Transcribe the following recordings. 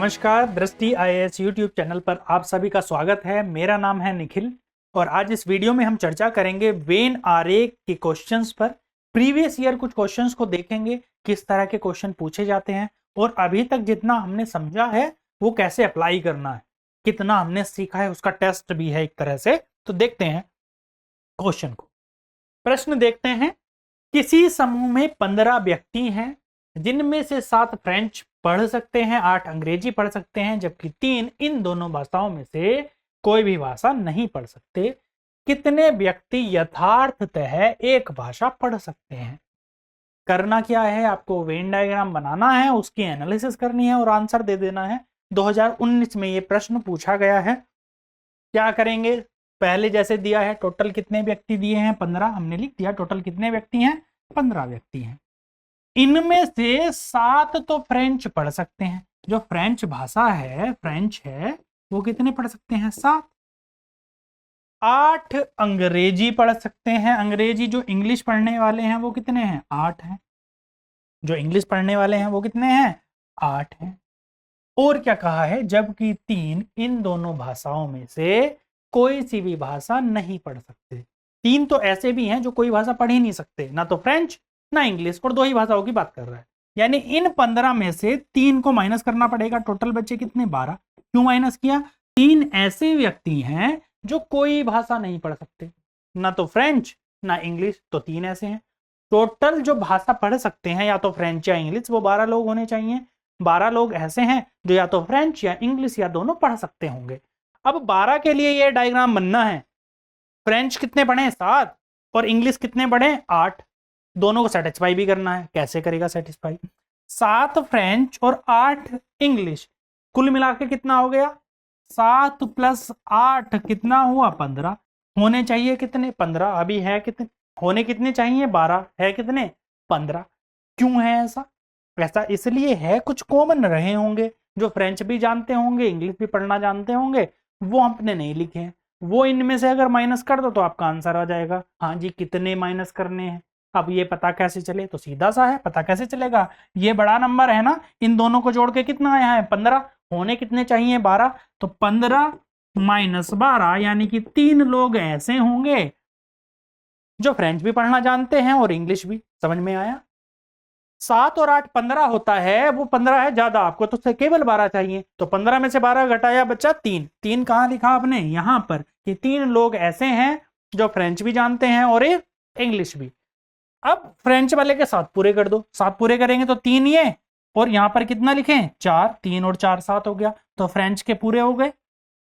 नमस्कार, दृष्टि IAS YouTube channel पर आप सभी का स्वागत है। मेरा नाम है निखिल और आज इस वीडियो में हम चर्चा करेंगे वेन आरेख के क्वेश्चंस पर। प्रीवियस ईयर कुछ क्वेश्चंस को देखेंगे, किस तरह के क्वेश्चन पूछे जाते हैं और अभी तक जितना हमने समझा है वो कैसे अप्लाई करना है, कितना हमने सीखा है, उसका टेस्ट भी है एक तरह से। तो देखते हैं क्वेश्चन को। प्रश्न देखते हैं। किसी समूह में 15 व्यक्ति हैं जिनमें से 7 फ्रेंच पढ़ सकते हैं, 8 अंग्रेजी पढ़ सकते हैं, जबकि 3 इन दोनों भाषाओं में से कोई भी भाषा नहीं पढ़ सकते। कितने व्यक्ति यथार्थतः एक भाषा पढ़ सकते हैं? करना क्या है, आपको वेन डायग्राम बनाना है, उसकी एनालिसिस करनी है और आंसर दे देना है। 2019 में ये प्रश्न पूछा गया है। क्या करेंगे, पहले जैसे दिया है टोटल कितने व्यक्ति दिए हैं 15, हमने लिख दिया टोटल कितने व्यक्ति हैं 15 व्यक्ति हैं। इनमें से 7 तो फ्रेंच पढ़ सकते हैं, जो फ्रेंच भाषा है, फ्रेंच है, वो कितने पढ़ सकते हैं 7। 8 अंग्रेजी पढ़ सकते हैं, अंग्रेजी जो इंग्लिश पढ़ने वाले हैं वो कितने हैं 8 हैं, जो इंग्लिश पढ़ने वाले हैं वो कितने हैं 8 हैं। और क्या कहा है, जबकि 3 इन दोनों भाषाओं में से कोई सी भी भाषा नहीं पढ़ सकते। 3 तो ऐसे भी हैं जो कोई भाषा पढ़ ही नहीं सकते, ना तो फ्रेंच ना इंग्लिश, और 2 ही भाषाओं की बात कर रहा है। यानी इन 15 में से 3 को माइनस करना पड़ेगा। टोटल बच्चे कितने 12। क्यों माइनस किया, 3 ऐसे व्यक्ति हैं जो कोई भाषा नहीं पढ़ सकते, ना तो फ्रेंच ना इंग्लिश, तो 3 ऐसे हैं। टोटल जो भाषा पढ़ सकते हैं या तो फ्रेंच या इंग्लिश, वो 12 लोग होने चाहिए। 12 लोग ऐसे हैं जो या तो फ्रेंच या इंग्लिश या दोनों पढ़ सकते होंगे। अब 12 के लिए ये डायग्राम बनना है। फ्रेंच कितने पढ़े 7 और इंग्लिश कितने पढ़े 8, दोनों को सेटिस्फाई भी करना है। कैसे करेगा सेटिस्फाई, 7 फ्रेंच और 8 इंग्लिश, कुल मिला के कितना हो गया 7 + 8 कितना हुआ 15। होने चाहिए कितने 15, अभी है कितने, होने कितने चाहिए 12, है कितने 15। क्यों है ऐसा, ऐसा इसलिए है कुछ कॉमन रहे होंगे, जो फ्रेंच भी जानते होंगे, इंग्लिश भी पढ़ना जानते होंगे, वो आपने नहीं लिखे हैं। वो इनमें से अगर माइनस कर दो तो आपका आंसर आ जाएगा। हाँ जी, कितने माइनस करने हैं। अब ये पता कैसे चले, तो सीधा सा है, पता कैसे चलेगा, ये बड़ा नंबर है ना, इन दोनों को जोड़ के कितना आया है 15, होने कितने चाहिए 12, तो 15 - 12 यानी कि 3 लोग ऐसे होंगे जो फ्रेंच भी पढ़ना जानते हैं और इंग्लिश भी। समझ में आया। 7 और 8 15 होता है, वो 15 है ज्यादा, आपको तो केवल 12 चाहिए, तो 15 में से 12 घटाया बच्चा 3। 3 कहां लिखा आपने, यहां पर, कि 3 लोग ऐसे हैं जो फ्रेंच भी जानते हैं और इंग्लिश भी। अब फ्रेंच वाले के 7 पूरे कर दो, 7 पूरे करेंगे तो 3 ये, और यहां पर कितना लिखें 4, 3 और 4 7 हो गया, तो फ्रेंच के पूरे हो गए,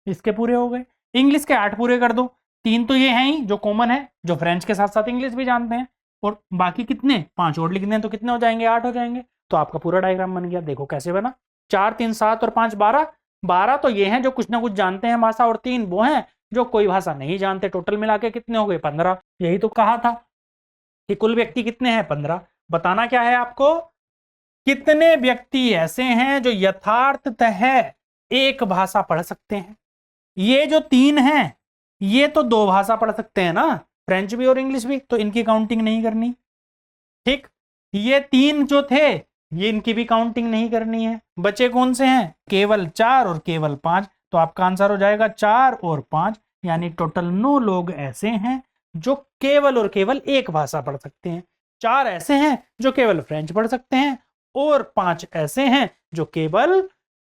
इसके पूरे हो गए। इंग्लिश के 8 पूरे कर दो, 3 तो ये हैं ही जो कॉमन है, जो फ्रेंच के साथ साथ इंग्लिश भी जानते हैं, और बाकी कितने 5 और लिख दें तो कितने हो जाएंगे 8 हो जाएंगे। तो आपका पूरा डायग्राम बन गया। देखो कैसे बना, 4 3 7 और 5 12। 12 तो ये हैं जो कुछ ना कुछ जानते हैं भाषा, और 3 वो हैं जो कोई भाषा नहीं जानते। टोटल मिला के कितने हो गए 15। यही तो कहा था कि कुल व्यक्ति कितने हैं 15। बताना क्या है आपको, कितने व्यक्ति ऐसे हैं जो यथार्थतः एक भाषा पढ़ सकते हैं। ये जो 3 हैं ये तो 2 भाषा पढ़ सकते हैं ना, फ्रेंच भी और इंग्लिश भी, तो इनकी काउंटिंग नहीं करनी। ठीक, ये 3 जो थे ये इनकी भी काउंटिंग नहीं करनी है। बचे कौन से हैं, केवल 4 और केवल 5, तो आपका आंसर हो जाएगा 4 और 5, यानी टोटल 9 लोग ऐसे हैं जो केवल और केवल एक भाषा पढ़ सकते हैं। 4 ऐसे हैं जो केवल फ्रेंच पढ़ सकते हैं और 5 ऐसे हैं जो केवल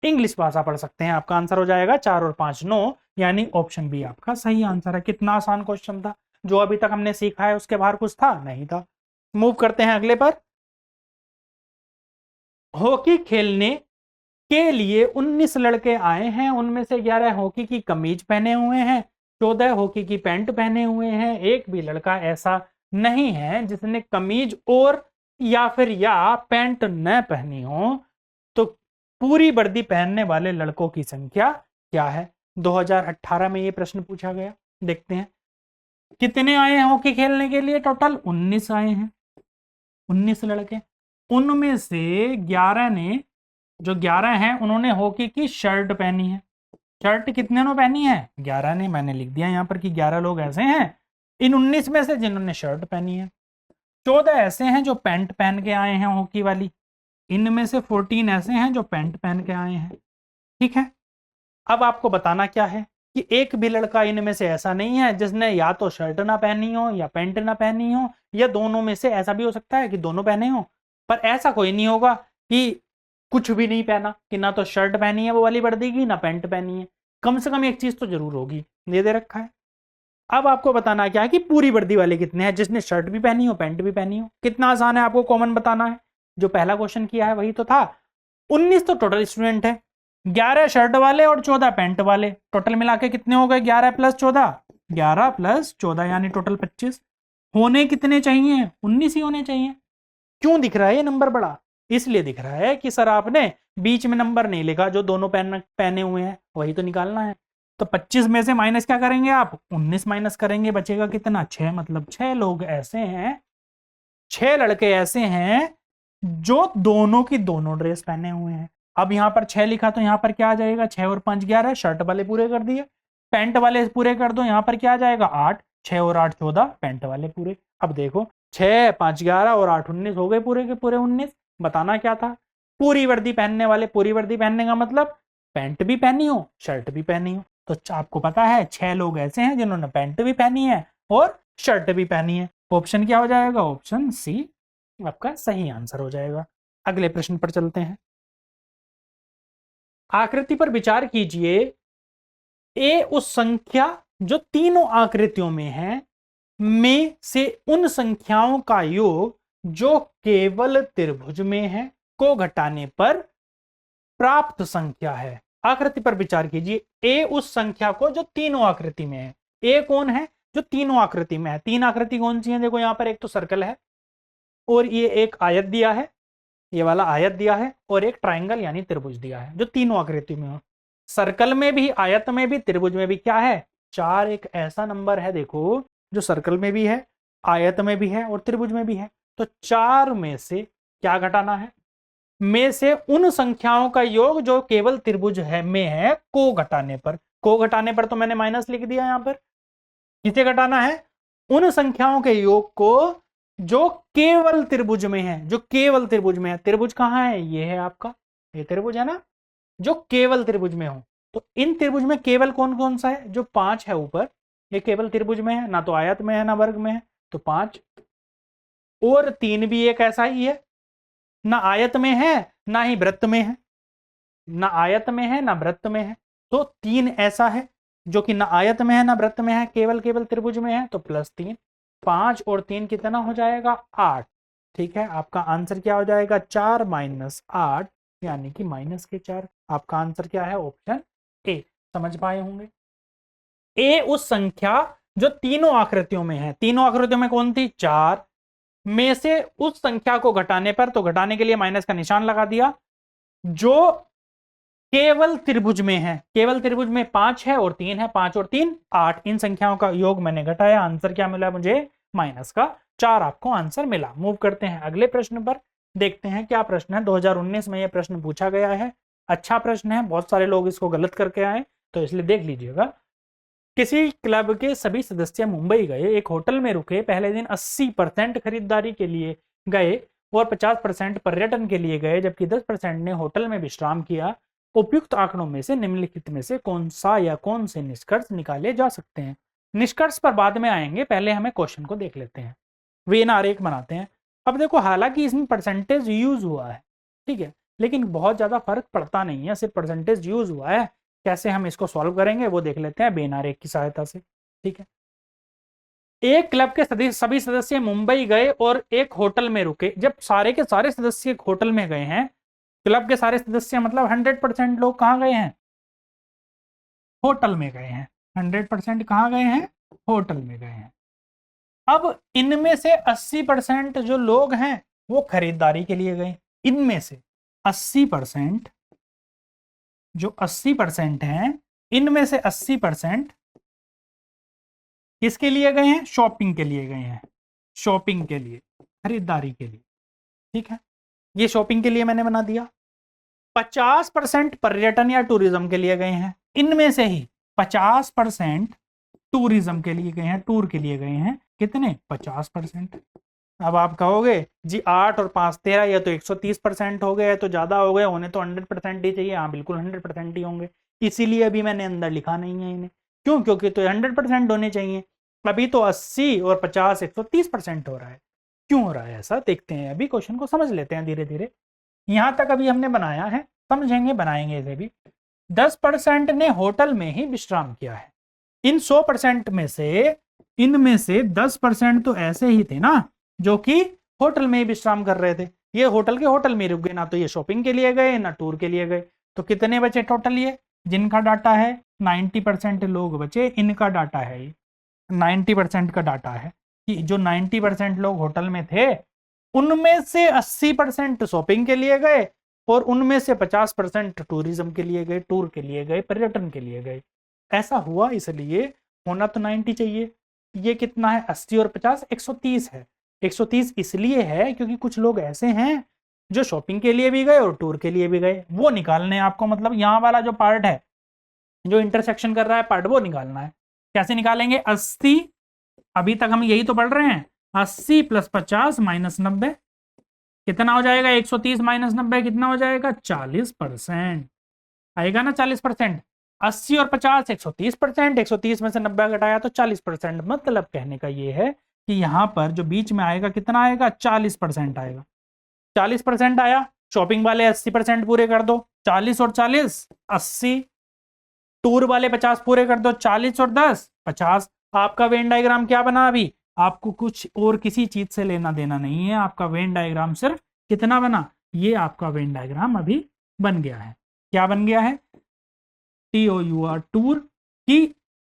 इंग्लिश भाषा पढ़ सकते हैं। आपका आंसर हो जाएगा 4 और 5 9, यानी ऑप्शन बी आपका सही आंसर है। कितना आसान क्वेश्चन था, जो अभी तक हमने सीखा है उसके बाहर कुछ था नहीं था। मूव करते हैं अगले पर। हॉकी खेलने के लिए 19 लड़के आए हैं, उनमें से 11 हॉकी की कमीज पहने हुए हैं, 14 हॉकी की पैंट पहने हुए हैं। एक भी लड़का ऐसा नहीं है जिसने कमीज और या फिर या पैंट न पहनी हो, तो पूरी वर्दी पहनने वाले लड़कों की संख्या क्या है। 2018 में ये प्रश्न पूछा गया। देखते हैं कितने आए हैं हॉकी खेलने के लिए, टोटल 19 आए हैं, 19 लड़के। उनमें से 11 ने, जो 11 हैं उन्होंने हॉकी की शर्ट पहनी है। शर्ट कितने ने पहनी है 11 ने, मैंने लिख दिया यहाँ पर कि 11 लोग ऐसे हैं इन 19 में से जिन्होंने शर्ट पहनी है। 14 ऐसे हैं जो पैंट पहन के आए हैं हॉकी वाली, इनमें से 14 ऐसे हैं जो पैंट पहन के आए हैं। ठीक है, अब आपको बताना क्या है कि एक भी लड़का इनमें से ऐसा नहीं है जिसने या तो शर्ट ना पहनी हो या पैंट ना पहनी हो, या दोनों में से, ऐसा भी हो सकता है कि दोनों पहने हो, पर ऐसा कोई नहीं होगा कि कुछ भी नहीं पहना, कि ना तो शर्ट पहनी है वो वाली वर्दी की, ना पैंट पहनी है। कम से कम एक चीज तो जरूर होगी, ये दे रखा है। अब आपको बताना क्या है कि पूरी वर्दी वाले कितने हैं, जिसने शर्ट भी पहनी हो पैंट भी पहनी हो। कितना आसान है, आपको कॉमन बताना है। जो पहला क्वेश्चन किया है वही तो था। 19 तो टोटल स्टूडेंट है, 11 शर्ट वाले और 14 पैंट वाले, टोटल मिला के कितने हो गए? 11 प्लस 14, 11 प्लस 14 यानी टोटल 25। होने कितने चाहिए? 19 ही होने चाहिए। क्यों दिख रहा है ये नंबर बड़ा? इसलिए दिख रहा है कि सर आपने बीच में नंबर नहीं लिखा, जो दोनों पहने हुए हैं वही तो निकालना है। तो 25 में से माइनस क्या करेंगे आप? 19 माइनस करेंगे, बचेगा कितना? 6। मतलब 6 लोग ऐसे हैं, 6 लड़के ऐसे हैं जो दोनों की दोनों ड्रेस पहने हुए हैं। अब यहां पर 6 लिखा तो यहां पर क्या आ जाएगा? 6 और 5 11, शर्ट वाले पूरे कर दिए। पैंट वाले पूरे कर दो, यहां पर क्या आ जाएगा? 8, 6 और 8 14, पैंट वाले पूरे। अब देखो 6 5 11 और 8 19 हो गए पूरे के पूरे 19। बताना क्या था? पूरी वर्दी पहनने वाले। पूरी वर्दी पहनने का मतलब पैंट भी पहनी हो शर्ट भी पहनी हो। तो आपको पता है 6 लोग ऐसे हैं जिन्होंने पैंट भी पहनी है और शर्ट भी पहनी है। ऑप्शन क्या हो जाएगा? ऑप्शन सी आपका सही आंसर हो जाएगा। अगले प्रश्न पर चलते हैं। आकृति पर विचार कीजिए। ए उस संख्या जो तीनों आकृतियों में है में से उन संख्याओं का योग जो केवल त्रिभुज में है को घटाने पर प्राप्त संख्या है। आकृति पर विचार कीजिए। ए उस संख्या को जो तीनों आकृति में है। ए कौन है? जो तीनों आकृति में है। तीन आकृति कौन सी है? देखो यहां पर एक तो सर्कल है, और ये एक आयत दिया है, ये वाला आयत दिया है, और एक ट्राइंगल यानी त्रिभुज दिया है, जो तीनों आकृति में हो। सर्कल में भी, आयत में भी, त्रिभुज में भी क्या है? 4 एक ऐसा नंबर है देखो जो सर्कल में भी है, आयत में भी है और त्रिभुज में भी है। तो 4 में से क्या घटाना है? में से उन संख्याओं का योग जो केवल त्रिभुज है में है को घटाने पर। को घटाने पर तो मैंने माइनस लिख दिया यहां पर। किसे घटाना है? उन संख्याओं के योग को जो केवल त्रिभुज में है। जो केवल त्रिभुज में है। त्रिभुज कहां है? ये है आपका, ये त्रिभुज है ना, जो केवल त्रिभुज में हो। तो इन त्रिभुज में केवल कौन कौन सा है? जो 5 है ऊपर, ये केवल त्रिभुज में है, ना तो आयत में है ना वर्ग में है, तो 5। और 3 भी एक ऐसा ही है, ना आयत में है ना ही वृत्त में है, ना आयत में है ना वृत्त में है। तो 3 ऐसा है जो कि ना आयत में है ना वृत्त में है, केवल केवल त्रिभुज में है, तो +3। 5 और 3 कितना हो जाएगा? 8। ठीक है, आपका आंसर क्या हो जाएगा? 4 - 8 यानी कि -4। आपका आंसर क्या है? Option A. समझ पाए होंगे। ए उस संख्या जो तीनों आकृतियों में है। तीनों आकृतियों में कौन थी? 4 में से उस संख्या को घटाने पर, तो घटाने के लिए माइनस का निशान लगा दिया, जो केवल त्रिभुज में है। केवल त्रिभुज में 5 है और 3 है, 5 और 3 8। इन संख्याओं का योग मैंने घटाया, आंसर क्या मिला मुझे? -4 आपको आंसर मिला। मूव करते हैं अगले प्रश्न पर, देखते हैं क्या प्रश्न है। 2019 में यह प्रश्न पूछा गया है। अच्छा प्रश्न है, बहुत सारे लोग इसको गलत करके आए, तो इसलिए देख लीजिएगा। किसी क्लब के सभी सदस्य मुंबई गए, एक होटल में रुके, पहले दिन 80% खरीदारी के लिए गए और 50% पर्यटन के लिए गए, जबकि 10% ने होटल में विश्राम किया। उपयुक्त आंकड़ों में से निम्नलिखित में से कौन सा या कौन से निष्कर्ष निकाले जा सकते हैं? निष्कर्ष पर बाद में आएंगे, पहले हमें क्वेश्चन को देख लेते हैं। वेन आरेख बनाते हैं। अब देखो, हालांकि इसमें परसेंटेज यूज हुआ है, ठीक है, लेकिन बहुत ज्यादा फर्क पड़ता नहीं है, सिर्फ परसेंटेज यूज हुआ है। कैसे हम इसको सॉल्व करेंगे वो देख लेते हैं वेन आरेख की सहायता से। ठीक है, एक क्लब के सभी सदस्य मुंबई गए और एक होटल में रुके। जब सारे के सारे सदस्य एक होटल में गए हैं, क्लब के सारे सदस्य मतलब 100% लोग कहाँ गए हैं? होटल में गए हैं। 100% कहाँ गए हैं? होटल में गए हैं। अब इनमें से 80% जो लोग हैं वो खरीदारी के लिए गए। इनमें से 80%, जो 80% हैं, इनमें से 80% किसके लिए गए हैं? शॉपिंग के लिए गए हैं। शॉपिंग के लिए, खरीदारी के लिए। ठीक है, ये शॉपिंग के लिए मैंने बना दिया। 50% पर्यटन या टूरिज्म के लिए गए हैं। इनमें से ही 50% टूरिज्म के लिए गए हैं, टूर के लिए गए हैं। कितने? 50%। अब आप कहोगे जी 8 और 5 13, या तो 130% हो गए, तो ज़्यादा हो गए, होने तो 100% ही चाहिए। हाँ बिल्कुल 100% ही होंगे, इसीलिए अभी मैंने अंदर लिखा नहीं है इन्हें। क्यों? क्योंकि तो 100% होने चाहिए। अभी तो 80 और 50 130% हो रहा है। क्यों हो रहा है ऐसा, देखते हैं, अभी क्वेश्चन को समझ लेते हैं धीरे धीरे। यहाँ तक अभी हमने बनाया है, समझेंगे, बनाएंगे इसे भी। 10% ने होटल में ही विश्राम किया है। इन 100% में से, इनमें से 10% तो ऐसे ही थे ना जो कि होटल में ही विश्राम कर रहे थे। ये होटल के होटल में रुक गए, ना तो ये शॉपिंग के लिए गए ना टूर के लिए गए। तो कितने बचे टोटल? ये जिनका डाटा है 90% लोग बचे, इनका डाटा है ये 90% का डाटा है कि जो 90% लोग होटल में थे उनमें से 80% शॉपिंग के लिए गए और उनमें से 50% टूरिज्म के लिए गए, टूर के लिए गए, पर्यटन के लिए गए। ऐसा हुआ इसलिए, होना तो 90 चाहिए। ये कितना है? 80 और 50 130 है। 130 इसलिए है क्योंकि कुछ लोग ऐसे हैं जो शॉपिंग के लिए भी गए और टूर के लिए भी गए। वो निकालने हैं आपको, मतलब यहाँ वाला जो पार्ट है जो इंटरसेक्शन कर रहा है पार्ट, वो निकालना है। कैसे निकालेंगे? 80, अभी तक हम यही तो पढ़ रहे हैं, 80 + 50 - 90 कितना हो जाएगा? 130 - 90 कितना हो जाएगा? 40% आएगा ना। 40%, 80 और 50 130%, 130 में से 90 घटाया तो 40%। मतलब कहने का ये है कि यहाँ पर जो बीच में आएगा कितना आएगा? 40% आएगा। 40% आया, शॉपिंग वाले 80% पूरे कर दो, 40 और 40 80, टूर वाले 50 पूरे कर दो, 40 और 10 50। आपका वेन डायग्राम क्या बना? अभी आपको कुछ और किसी चीज से लेना देना नहीं है, आपका वेन डायग्राम सिर्फ कितना बना? ये आपका वेन डायग्राम अभी बन गया है। क्या बन गया है? TOUR, टूर की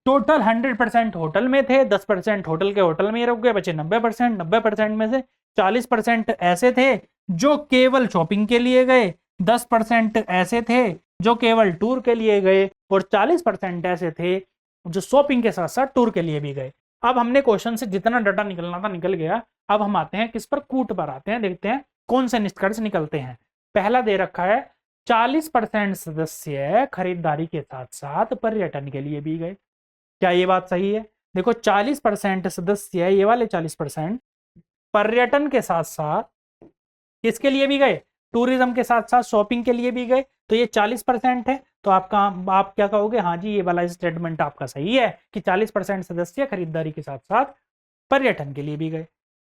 टोटल 100% होटल में थे, 10% होटल के होटल में ही रुक गए, बचे 90%। 90% में से 40% ऐसे थे जो केवल शॉपिंग के लिए गए, 10% ऐसे थे जो केवल टूर के लिए गए और 40% ऐसे थे जो शॉपिंग के साथ साथ टूर के लिए भी गए। अब हमने क्वेश्चन से जितना डाटा निकलना था निकल गया। अब हम आते हैं किस पर? कूट पर आते हैं, देखते हैं कौन से निष्कर्ष निकलते हैं। पहला दे रखा है 40% सदस्य खरीदारी के साथ साथ पर्यटन के लिए भी गए। क्या ये बात सही है? देखो 40% सदस्य, ये वाले 40% पर्यटन के साथ साथ किसके लिए भी गए? टूरिज्म के साथ साथ शॉपिंग के लिए भी गए। तो ये 40% है, तो आप क्या कहोगे? हाँ जी, ये वाला स्टेटमेंट आपका सही है कि 40% सदस्य खरीदारी के साथ साथ पर्यटन के लिए भी गए।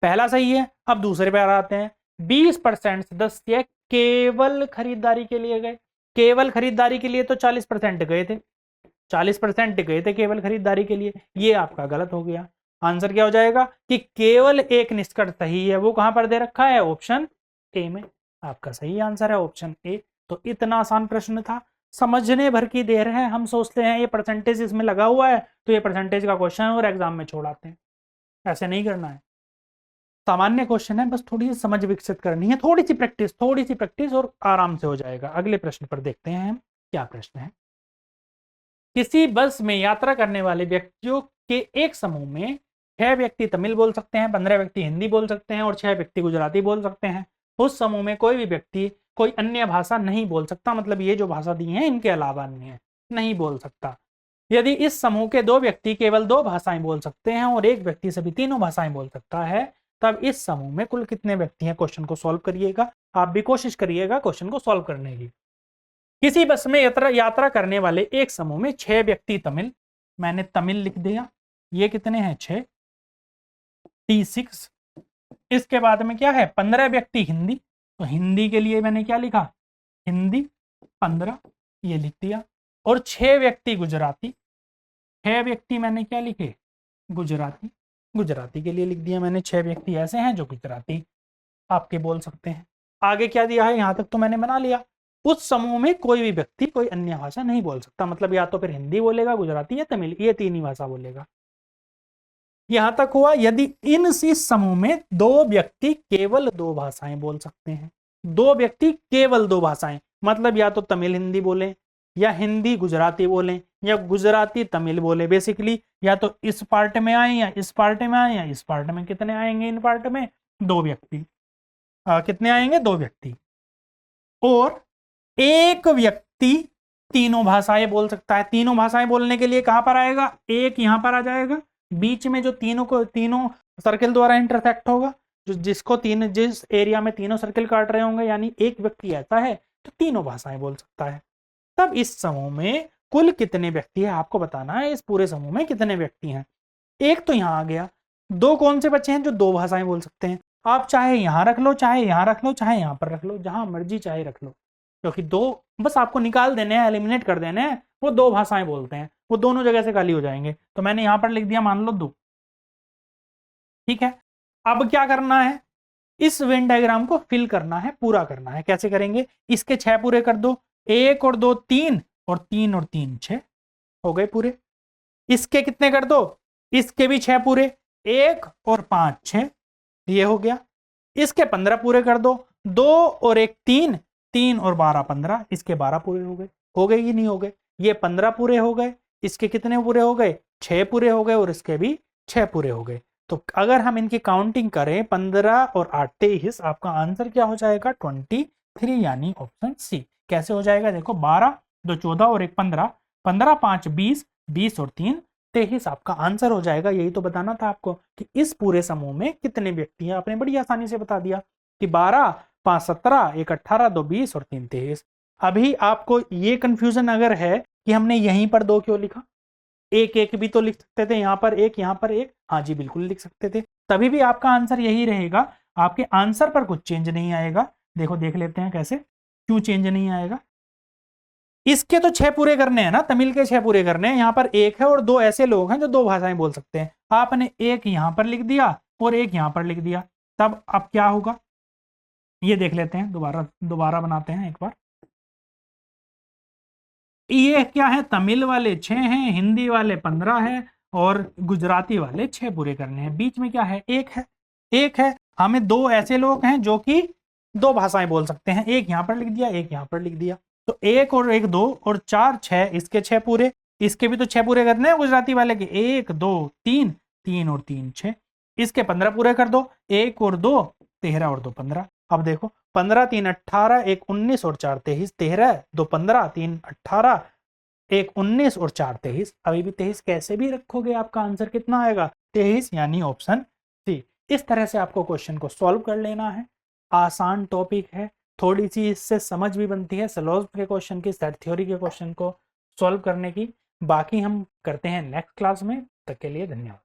पहला सही है। अब दूसरे पर आते हैं, 20% सदस्य केवल खरीदारी के लिए गए। केवल खरीदारी के लिए तो 40% गए थे, 40% गए थे केवल खरीदारी के लिए। ये आपका गलत हो गया। आंसर क्या हो जाएगा कि केवल एक निष्कर्ष सही है, वो कहां पर दे रखा है? ऑप्शन ए में। आपका सही आंसर है ऑप्शन ए। तो इतना आसान प्रश्न था, समझने भर की देर है। हम सोचते हैं ये परसेंटेज इसमें लगा हुआ है तो ये परसेंटेज का क्वेश्चन और एग्जाम में छोड़ आते हैं। ऐसे नहीं करना है, सामान्य क्वेश्चन है, बस थोड़ी सी समझ विकसित करनी है, थोड़ी सी प्रैक्टिस और आराम से हो जाएगा। अगले प्रश्न पर देखते हैं हम, क्या प्रश्न है। किसी बस में यात्रा करने वाले व्यक्तियों के एक समूह में 6 व्यक्ति तमिल बोल सकते हैं, 15 व्यक्ति हिंदी बोल सकते हैं और 6 व्यक्ति गुजराती बोल सकते हैं। उस समूह में कोई भी व्यक्ति कोई अन्य भाषा नहीं बोल सकता, मतलब ये जो भाषा दी है इनके अलावा अन्य नहीं बोल सकता। यदि इस समूह के 2 व्यक्ति केवल 2 भाषाएं बोल सकते हैं और एक व्यक्ति सभी तीनों भाषाएं बोल सकता है, तब इस समूह में कुल कितने व्यक्ति हैं? क्वेश्चन को सॉल्व करिएगा, आप भी कोशिश करिएगा क्वेश्चन को सॉल्व करने की। किसी बस में यात्रा करने वाले एक समूह में 6 व्यक्ति तमिल, मैंने तमिल लिख दिया, ये कितने हैं? 6, T6। इसके बाद में क्या है? 15 व्यक्ति हिंदी, तो हिंदी के लिए मैंने क्या लिखा? हिंदी 15, ये लिख दिया। और 6 व्यक्ति गुजराती, 6 व्यक्ति मैंने क्या लिखे? गुजराती, गुजराती के लिए लिख दिया मैंने। 6 व्यक्ति ऐसे हैं जो गुजराती आपके बोल सकते हैं। आगे क्या दिया है? यहां तक तो मैंने बना लिया। उस समूह में कोई भी व्यक्ति कोई अन्य भाषा नहीं बोल सकता, मतलब या तो फिर हिंदी बोलेगा, गुजराती या तमिल, ये 3 ही भाषा बोलेगा। यहां तक हुआ। यदि इस समूह में 2 व्यक्ति केवल 2 भाषाएं बोल सकते हैं, 2 व्यक्ति केवल 2 भाषाएं, मतलब या तो तमिल हिंदी बोले या हिंदी गुजराती बोले या गुजराती तमिल बोले। बेसिकली या तो इस पार्ट में आए या इस पार्ट में आए या इस पार्ट में। कितने आएंगे इन पार्ट में? 2 व्यक्ति। कितने आएंगे? 2 व्यक्ति। और एक व्यक्ति तीनों भाषाएं बोल सकता है। तीनों भाषाएं बोलने के लिए कहां पर आएगा? एक यहां पर आ जाएगा, बीच में जो तीनों सर्किल द्वारा इंटरसेक्ट होगा, जिस एरिया में तीनों सर्किल काट रहे होंगे, यानी एक व्यक्ति ऐसा है तो तीनों भाषाएं बोल सकता है। तब इस समूह में कुल कितने व्यक्ति है आपको बताना है, इस पूरे समूह में कितने व्यक्ति हैं। एक तो यहाँ आ गया, दो कौन से बच्चे हैं जो दो भाषाएं बोल सकते हैं। आप चाहे यहाँ रख लो, चाहे यहाँ रख लो, चाहे यहाँ पर रख लो, जहां मर्जी चाहे रख लो, क्योंकि दो बस आपको निकाल देने हैं, एलिमिनेट कर देने हैं। वो दो भाषाएं बोलते हैं, वो दोनों जगह से खाली हो जाएंगे। तो मैंने यहाँ पर लिख दिया, मान लो 2। ठीक है, अब क्या करना है, इस वेन डायग्राम को फिल करना है, पूरा करना है। कैसे करेंगे, इसके 6 पूरे कर दो, 1 और 2 3 और 3 और 3 6 हो गए पूरे। इसके कितने कर दो, इसके भी 6 पूरे, 1 और 5 6, ये हो गया। इसके 15 पूरे कर दो, 2 और 1 3, 3 और 12 15, इसके 12 पूरे हो गए कि नहीं हो गए। ये 15 पूरे हो गए, इसके कितने पूरे हो गए, 6 पूरे हो गए, और इसके भी 6 पूरे हो गए। तो अगर हम इनकी काउंटिंग करें 15 और 8 23, आपका आंसर क्या हो जाएगा 23, यानी ऑप्शन सी। कैसे हो जाएगा, देखो 12 2 14 और 1 15, 15 5 20, 20 और 3 23 आपका आंसर हो जाएगा। यही तो बताना था आपको कि इस पूरे समूह में कितने व्यक्ति हैं। आपने बड़ी आसानी से बता दिया कि 12 5 17, 1 18, 2 20 और 3 23। अभी आपको ये कंफ्यूजन अगर है कि हमने यहीं पर 2 क्यों लिखा, एक एक भी तो लिख सकते थे, यहाँ पर एक, यहाँ पर एक। हाँ जी, बिल्कुल लिख सकते थे, तभी भी आपका आंसर यही रहेगा। आपके आंसर पर कुछ चेंज नहीं आएगा। देखो देख लेते हैं कैसे, क्यों चेंज नहीं आएगा। इसके तो 6 पूरे करने हैं ना, तमिल के 6 पूरे करने हैं। यहाँ पर एक है और 2 ऐसे लोग हैं जो 2 भाषाएं बोल सकते हैं। आपने एक यहाँ पर लिख दिया और एक यहाँ पर लिख दिया, तब अब क्या होगा ये देख लेते हैं। दोबारा बनाते हैं एक बार। ये क्या है, तमिल वाले 6 हैं, हिंदी वाले 15 है, और गुजराती वाले 6 पूरे करने हैं। बीच में क्या है, एक है। हमें 2 ऐसे लोग हैं जो कि 2 भाषाएं बोल सकते हैं। एक यहाँ पर लिख दिया, एक यहाँ पर लिख दिया, तो 1 और 1 2 और 4 6, इसके 6 पूरे, इसके भी तो 6 पूरे करने हैं गुजराती वाले के। 1 2 3, 3 और 3 6, इसके 15 पूरे कर दो, 1 और 2 13 और 2 15। अब देखो 15 3 18, 1 19 और 4 23, 13 2 15, 3 18, 1 19 और 4 23। अभी भी 23 कैसे भी रखोगे आपका आंसर कितना आएगा, 23, यानी ऑप्शन सी। इस तरह से आपको क्वेश्चन को सॉल्व कर लेना है। आसान टॉपिक है, थोड़ी सी इससे समझ भी बनती है सलोज के क्वेश्चन की, सेट थ्योरी के क्वेश्चन को सॉल्व करने की। बाकी हम करते हैं नेक्स्ट क्लास में। तक के लिए धन्यवाद।